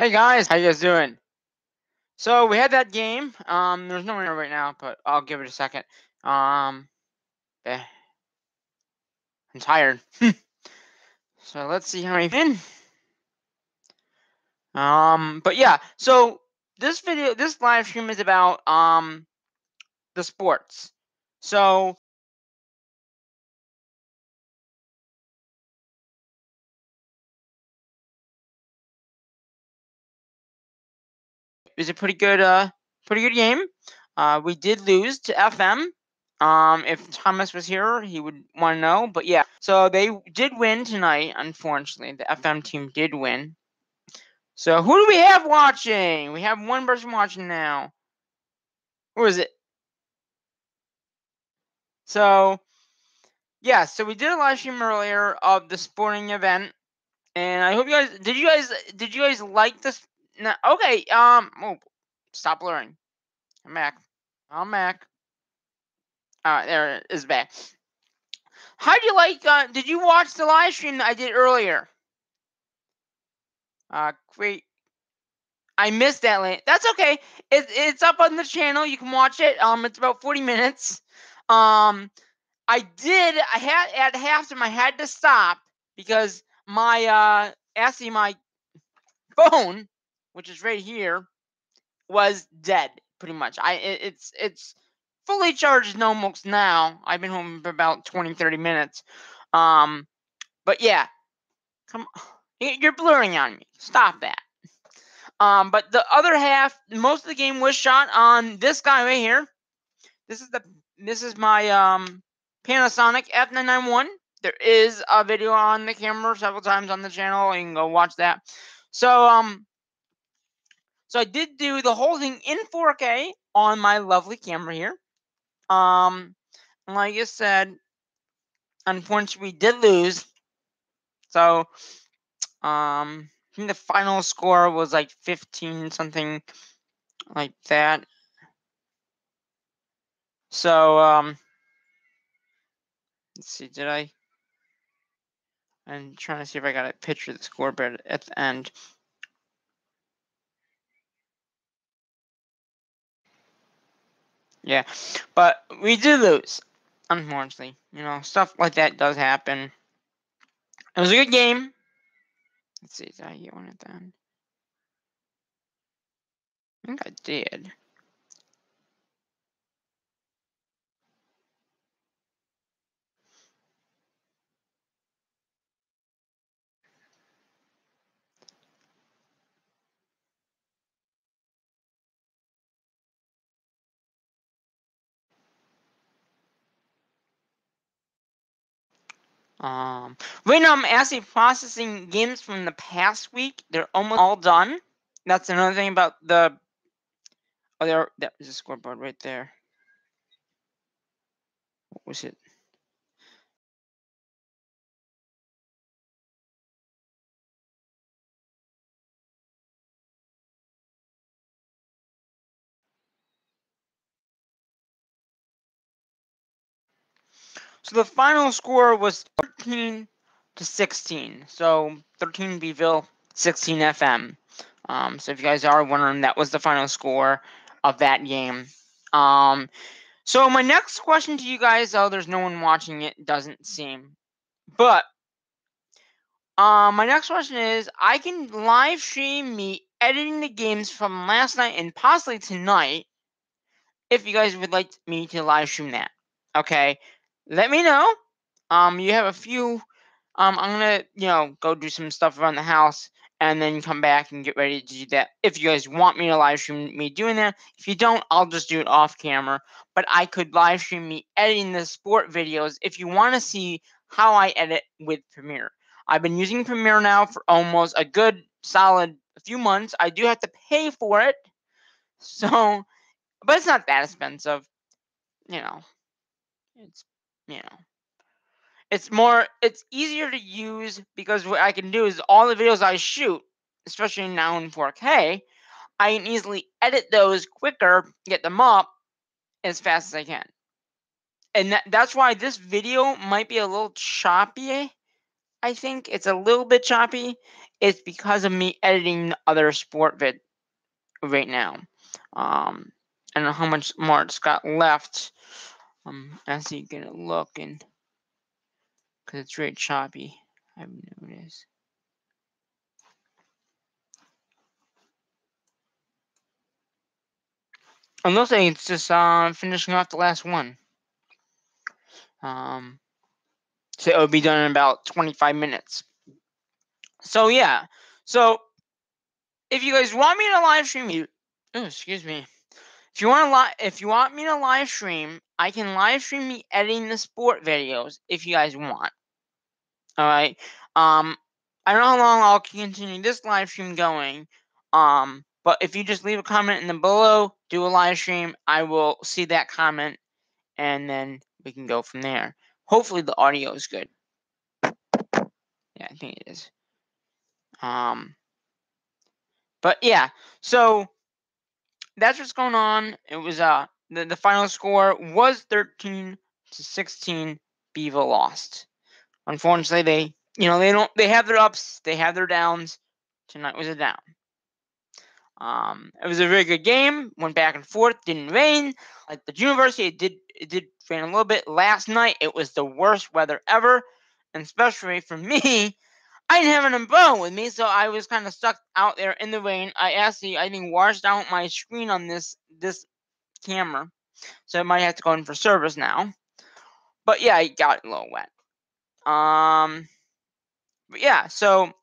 Hey guys, how you guys doing? So we had that game. There's no one here right now, but I'll give it a second. Eh, I'm tired. So let's see how I win. But yeah. So this live stream is about the sports. So it was a pretty good game. We did lose to FM. If Thomas was here, he would want to know. But yeah, so they did win tonight. Unfortunately, the FM team did win. So who do we have watching? We have one person watching now. Who is it? So yeah, so we did a live stream earlier of the sporting event, and I hope you guys did you guys like this? No, okay. Oh, stop blurring. I'm back. I'm back. All right, there it is back. How do you like? Did you watch the live stream that I did earlier? Great. I missed that link. That's okay. It's up on the channel. You can watch it. It's about 40 minutes. I had at halftime I had to stop because my actually my phone, which is right here, was dead pretty much. It's fully charged almost now. I've been home for about 20-30 minutes. But yeah, come on. You're blurring on me. Stop that. But the other half, most of the game was shot on this guy right here. This is my Panasonic F991. There is a video on the camera several times on the channel. You can go watch that. So so I did do the whole thing in 4K on my lovely camera here. Like I said, unfortunately we did lose. So I think the final score was like 15 something like that. So let's see, did I? I'm trying to see if I got a picture of the scoreboard at the end. Yeah, but we did lose, unfortunately. You know, stuff like that does happen. It was a good game. Let's see, did I get one at the end? I think I did. Right now I'm actually processing games from the past week. They're almost all done. That's another thing about the. Oh, there's a scoreboard right there. What was it? So the final score was 13-16. So 13 Bville, 16 FM. So if you guys are wondering, that was the final score of that game. So my next question to you guys, oh, there's no one watching it, doesn't seem. But my next question is, I can live stream me editing the games from last night and possibly tonight, if you guys would like me to live stream that. Okay, let me know. You have a few. I'm gonna, go do some stuff around the house and then come back and get ready to do that. If you guys want me to live stream me doing that, if you don't, I'll just do it off camera. But I could live stream me editing the sport videos if you want to see how I edit with Premiere. I've been using Premiere now for almost a good solid few months. I do have to pay for it, so but it's not that expensive. You know, it's you know. It's easier to use because what I can do is all the videos I shoot, especially now in 4K, I can easily edit those quicker, get them up as fast as I can. And that's why this video might be a little choppy. I think it's a little bit choppy. it's because of me editing the other sport vid right now. I don't know how much more it's got left. As you can look, and because it's very choppy, I've noticed. It looks like it's just finishing off the last one. So it'll be done in about 25 minutes. So yeah. So if you guys want me to live stream you, excuse me. If you want me to live stream, I can live stream me editing the sport videos if you guys want. All right. I don't know how long I'll continue this live stream going. But if you just leave a comment in the below, do a live stream, I will see that comment, and then we can go from there. Hopefully the audio is good. Yeah, I think it is. But yeah, so that's what's going on. It was the final score was 13-16. Beaver lost. Unfortunately, they have their ups, they have their downs. Tonight was a down. It was a very good game. Went back and forth. Didn't rain like the university. It did rain a little bit last night. It was the worst weather ever, and especially for me. I didn't have an umbrella with me, so I was kind of stuck out there in the rain. I actually, I think, washed out my screen on this camera, so I might have to go in for service now. But yeah, it got a little wet. But yeah, so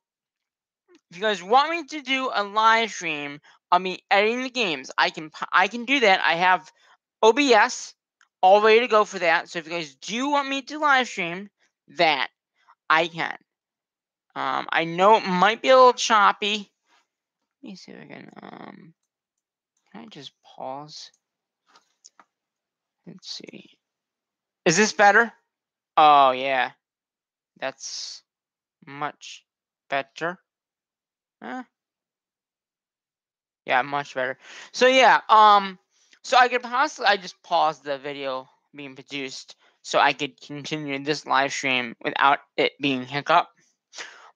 if you guys want me to do a live stream of me editing the games, I can do that. I have OBS all ready to go for that. So if you guys do want me to live stream that, I can. I know it might be a little choppy. Let me see if I can. Can I just pause? Let's see. Is this better? Oh yeah, that's much better. Yeah, much better. So yeah, so I just paused the video being produced so I could continue this live stream without it being hiccup.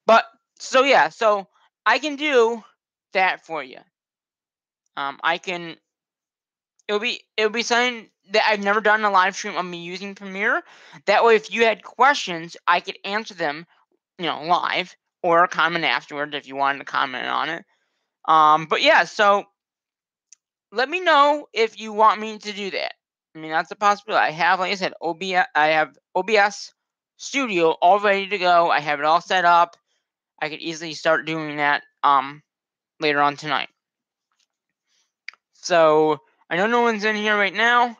But so yeah, so I can do that for you. I can. It'll be something that I've never done a live stream of me using Premiere. That way, if you had questions, I could answer them, live or comment afterwards if you wanted to comment on it. But yeah, so let me know if you want me to do that. I mean, that's a possibility. I have, like I said, I have OBS Studio all ready to go. I have it all set up. I could easily start doing that later on tonight. So I know no one's in here right now.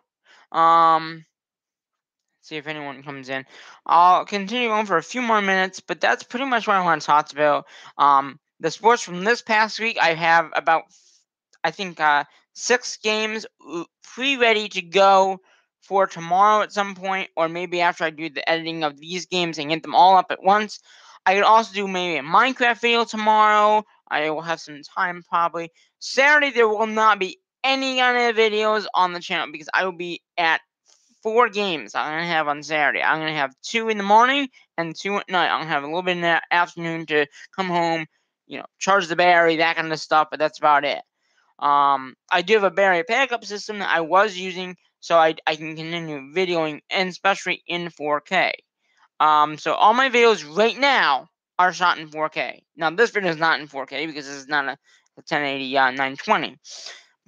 See if anyone comes in. I'll continue on for a few more minutes, but that's pretty much what I want to talk about. The sports from this past week, I have about, I think, 6 games pre-ready to go for tomorrow at some point, or maybe after I do the editing of these games and get them all up at once. I could also do maybe a Minecraft video tomorrow. I will have some time probably. Saturday, there will not be any kind of videos on the channel because I will be at 4 games I'm going to have on Saturday. I'm going to have 2 in the morning and 2 at night. I'm going to have a little bit in the afternoon to come home, charge the battery, that kind of stuff, but that's about it. I do have a battery backup system that I was using, so I can continue videoing, and especially in 4K. So all my videos right now are shot in 4K. Now, this video is not in 4K because this is not a 1080 920.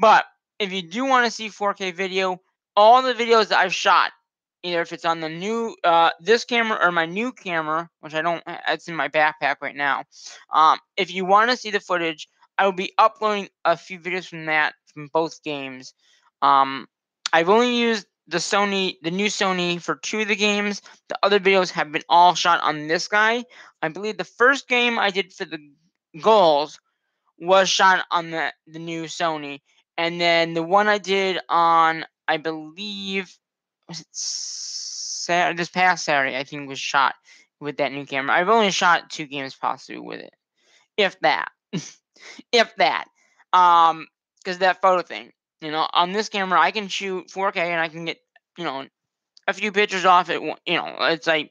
But if you do want to see 4K video, all the videos that I've shot, either if it's on the new this camera or my new camera, which I don't, it's in my backpack right now. If you want to see the footage, I will be uploading a few videos from both games. I've only used the new Sony for 2 of the games. The other videos have been all shot on this guy. I believe the first game I did for the goals was shot on the new Sony, and then the one I did on, I believe, was it this past Saturday, I think, was shot with that new camera. I've only shot 2 games possibly with it, if that, if that, because that photo thing, on this camera I can shoot 4K and I can get, a few pictures off it. It's like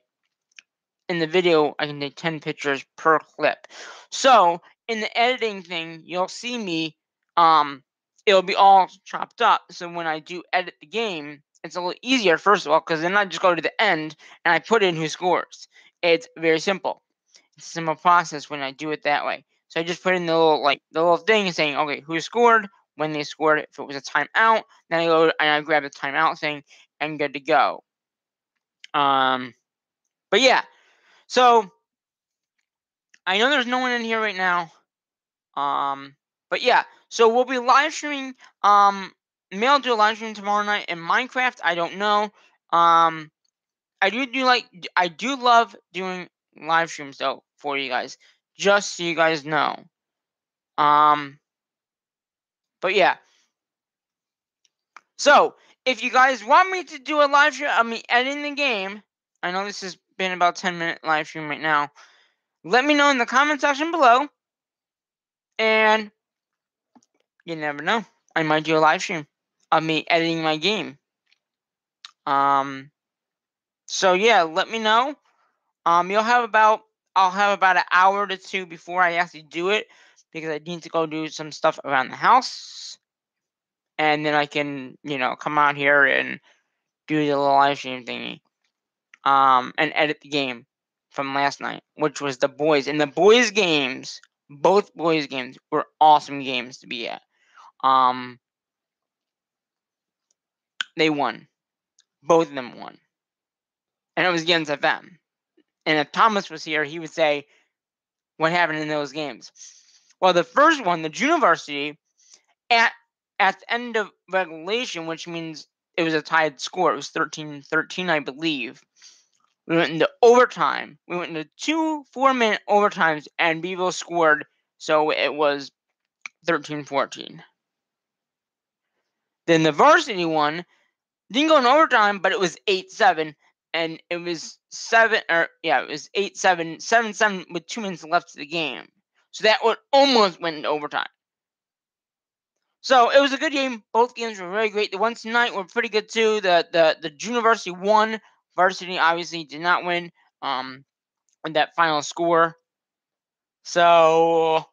in the video, I can take 10 pictures per clip. So in the editing thing, you'll see me, it'll be all chopped up. So when I do edit the game, it's a little easier, first of all, because then I just go to the end and I put in who scores. It's very simple. It's a simple process when I do it that way. So I just put in the little thing saying, okay, who scored, when they scored, if it was a timeout, then I go and I grab the timeout thing and good to go. But yeah, so I know there's no one in here right now. But yeah, so we'll be live streaming. Maybe I'll do a live stream tomorrow night in Minecraft. I don't know. I do love doing live streams though for you guys, just so you guys know. But yeah. So if you guys want me to do a live stream, I mean editing the game. I know this has been about 10-minute live stream right now. Let me know in the comment section below, and you never know, I might do a live stream of me editing my game. So yeah, let me know. I'll have about an hour to 2 before I actually do it, because I need to go do some stuff around the house, and then I can, come out here and do the little live stream thingy, and edit the game from last night, which was the boys. And the boys games, both boys games were awesome games to be at. They won. Both of them won. And it was against FM. And if Thomas was here, he would say what happened in those games. Well, the first one, the junior varsity, at the end of regulation, which means it was a tied score. It was 13-13, I believe. We went into overtime. We went into 2 4-minute overtimes, and Bevo scored, so it was 13-14. Then the varsity one didn't go in overtime, but it was 8-7, and it was 8-7, 7-7 with 2 minutes left of the game. So that one almost went into overtime. So it was a good game. Both games were very great. The ones tonight were pretty good too. The junior varsity won. Varsity obviously did not win with that final score. So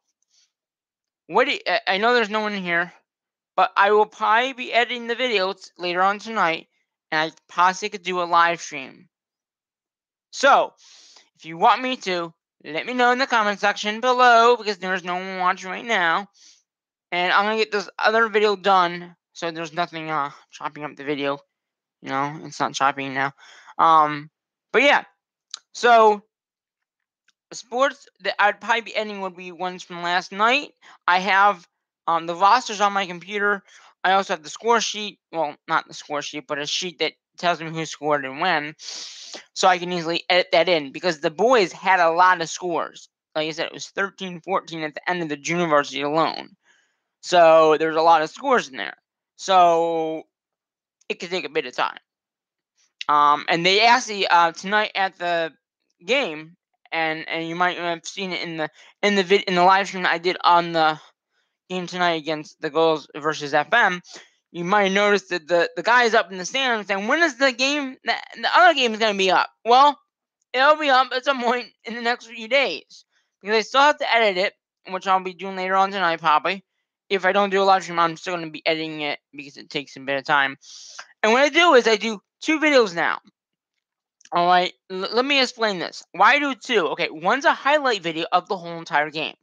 I know there's no one here, but I will probably be editing the videos later on tonight, and I possibly could do a live stream. So if you want me to, let me know in the comment section below, because there's no one watching right now. And I'm going to get this other video done, so there's nothing chopping up the video. It's not chopping now. But yeah, so sports that I'd probably be ending would be ones from last night. I have the rosters on my computer. I also have the score sheet. Well, not the score sheet, but a sheet that tells me who scored and when, so I can easily edit that in, because the boys had a lot of scores. Like I said, it was 13-14 at the end of the junior varsity alone. So there's a lot of scores in there. So it could take a bit of time. And they actually tonight at the game, and you might have seen it in the live stream I did on the game tonight against the Girls versus FM. You might have noticed that the guys up in the stand saying, when is the other game is going to be up? Well, it'll be up at some point in the next few days, because I still have to edit it, which I'll be doing later on tonight probably. If I don't do a live stream, I'm still going to be editing it, because it takes a bit of time. And what I do is I do 2 videos now. All right, let me explain this. Why do 2? Okay, one's a highlight video of the whole entire game.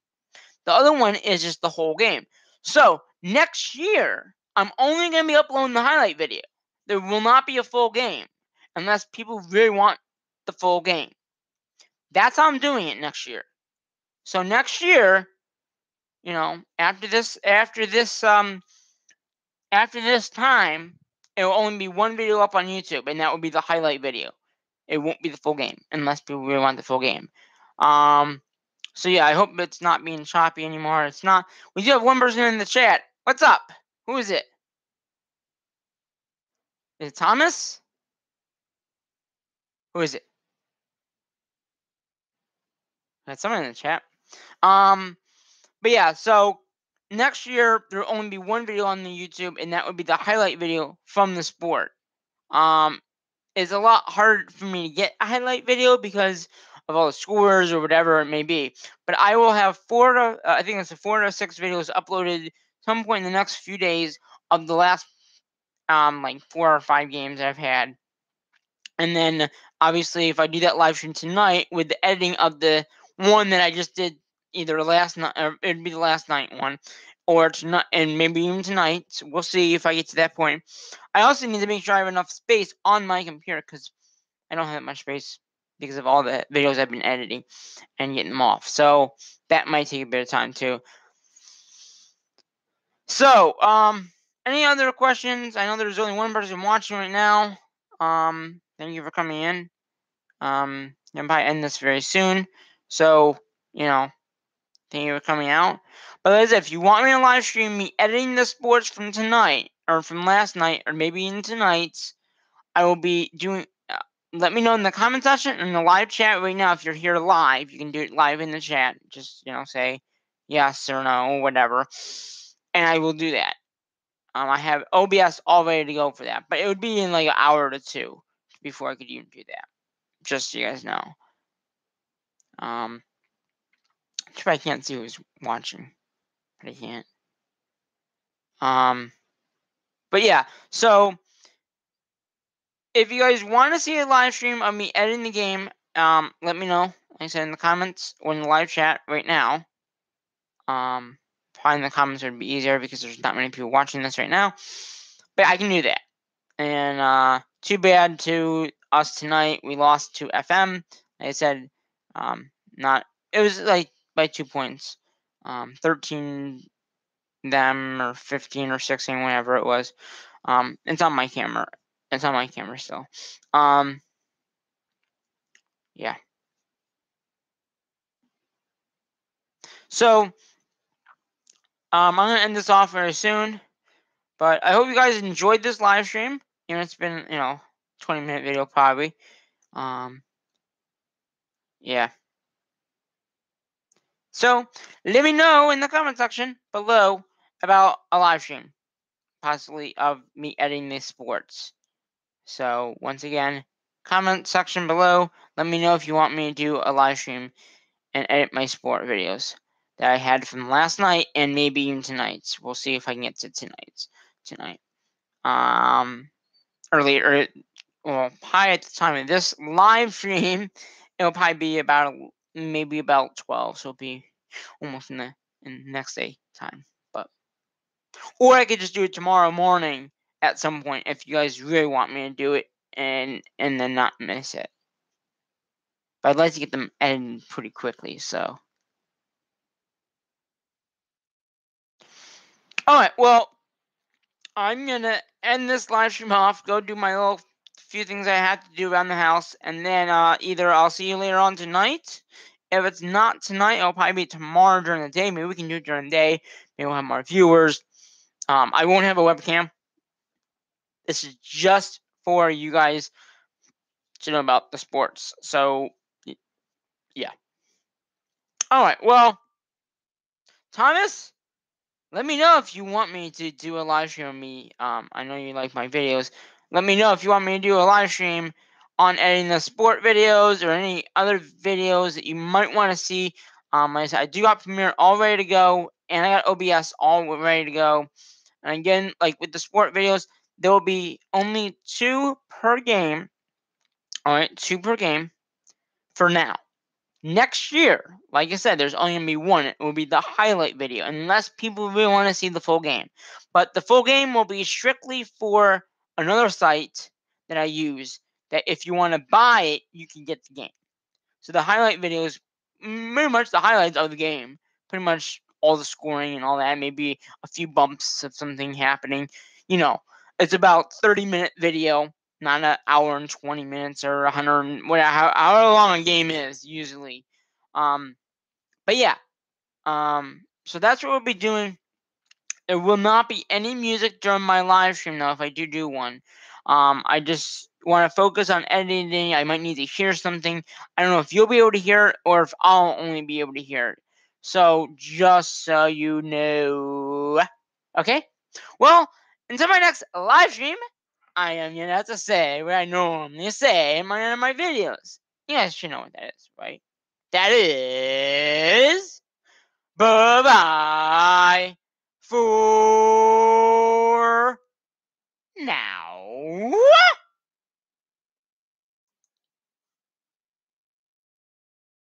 The other one is just the whole game. So next year, I'm only going to be uploading the highlight video. There will not be a full game unless people really want the full game. That's how I'm doing it next year. So next year, after this time, it will only be 1 video up on YouTube, and that will be the highlight video. It won't be the full game unless people really want the full game. So yeah, I hope it's not being choppy anymore. It's not. We do have one person in the chat. What's up? Who is it? Is it Thomas? Who is it? That's someone in the chat. But yeah, so next year there will only be 1 video on the YouTube, and that would be the highlight video from the sport. It's a lot harder for me to get a highlight video, because of all the scores or whatever it may be. But I will have I think it's 4 to 6 videos uploaded some point in the next few days of the last like 4 or 5 games I've had. And then obviously if I do that live stream tonight with the editing of the one that I just did either last night, or it'd be the last night one, or tonight, and maybe even tonight. So we'll see if I get to that point. I also need to make sure I have enough space on my computer because I don't have much space because of all the videos I've been editing and getting them off. So that might take a bit of time too. So, any other questions? I know there's only one person watching right now. Thank you for coming in. I'm probably end this very soon. So, thank you for coming out. But as if you want me to live stream me editing the sports from tonight, or from last night, or maybe even tonight's, I will be doing. Let me know in the comment section and the live chat right now if you're here live. You can do it live in the chat. Just say yes or no, or whatever, and I will do that. I have OBS all ready to go for that, but it would be in like an hour to 2 before I could even do that. Just so you guys know. I can't see who's watching, but I can't. But yeah, so if you guys want to see a live stream of me editing the game, let me know. Like I said, in the comments or in the live chat right now. Probably in the comments would be easier because there's not many people watching this right now. But I can do that. And too bad to us tonight. We lost to FM. Like I said, it was like by 2 points. 13 them or 15 or 16, whatever it was. It's on my camera. It's on my camera still. Yeah. So, I'm gonna end this off very soon. But I hope you guys enjoyed this live stream. It's been 20-minute video probably. Yeah. So let me know in the comment section below about a live stream, possibly of me editing these sports. So once again, comment section below. Let me know if you want me to do a live stream and edit my sport videos that I had from last night and maybe even tonight's. We'll see if I can get to tonight. Earlier, well, probably at the time of this live stream, it'll probably be maybe about 12, so it'll be almost in the next day time. Or I could just do it tomorrow morning at some point if you guys really want me to do it and then not miss it. But I'd like to get them edited pretty quickly, so. Alright, well, I'm gonna end this live stream off, go do my little few things I have to do around the house, and then either I'll see you later on tonight. If it's not tonight, it'll probably be tomorrow during the day. Maybe we can do it during the day. Maybe we'll have more viewers. I won't have a webcam. This is just for you guys to know about the sports. So, yeah. Alright, well, Thomas, let me know if you want me to do a live stream of me. I know you like my videos. Let me know if you want me to do a live stream on editing the sport videos or any other videos that you might want to see. Like I said, I do got Premiere all ready to go, and I got OBS all ready to go. And again, like with the sport videos, there will be only 2 per game. Alright, 2 per game for now. Next year, like I said, there's only going to be 1. It will be the highlight video, unless people really want to see the full game. But the full game will be strictly for another site that I use, that if you want to buy it, you can get the game. So the highlight video is pretty much the highlights of the game. Pretty much all the scoring and all that. Maybe a few bumps of something happening. It's about 30-minute video. Not an hour and 20 minutes or 100, however long a game is usually. But yeah. So that's what we'll be doing. There will not be any music during my live stream though if I do one. I just want to focus on editing. I might need to hear something. I don't know if you'll be able to hear it or if I'll only be able to hear it. So just so you know. Okay? Well, until my next live stream, I am gonna have to say what I normally say in my videos. You guys should know what that is, right? That is bye-bye.